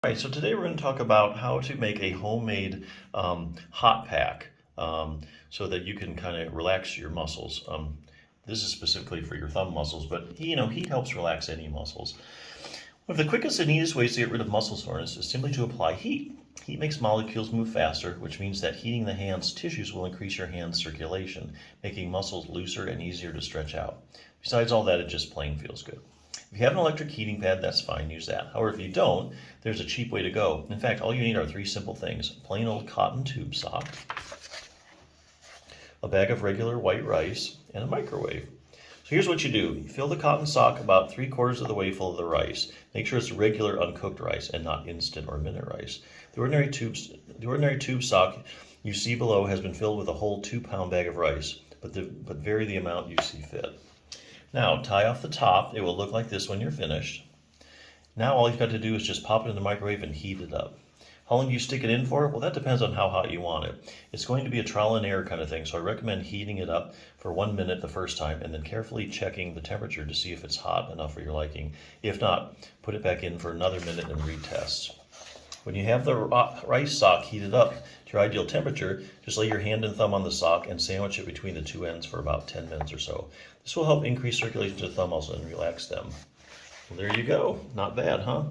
All right, so today we're going to talk about how to make a homemade hot pack so that you can kind of relax your muscles. This is specifically for your thumb muscles, but heat helps relax any muscles. One of the quickest and easiest ways to get rid of muscle soreness is simply to apply heat. Heat makes molecules move faster, which means that heating the hand's tissues will increase your hand's circulation, making muscles looser and easier to stretch out. Besides all that, it just plain feels good. If you have an electric heating pad, that's fine, use that. However, if you don't, there's a cheap way to go. In fact, all you need are three simple things: plain old cotton tube sock, a bag of regular white rice, and a microwave. So here's what you do. You fill the cotton sock about 3/4 of the way full of the rice. Make sure it's regular uncooked rice and not instant or minute rice. The ordinary tube sock you see below has been filled with a whole 2-pound bag of rice, but vary the amount you see fit. Now, tie off the top. It will look like this when you're finished. Now all you've got to do is just pop it in the microwave and heat it up. How long do you stick it in for? Well, that depends on how hot you want it. It's going to be a trial and error kind of thing, so I recommend heating it up for 1 minute the first time and then carefully checking the temperature to see if it's hot enough for your liking. If not, put it back in for another minute and retest. When you have the rice sock heated up to your ideal temperature, just lay your hand and thumb on the sock and sandwich it between the two ends for about 10 minutes or so. This will help increase circulation to the thumb muscles and relax them. Well, there you go. Not bad, huh?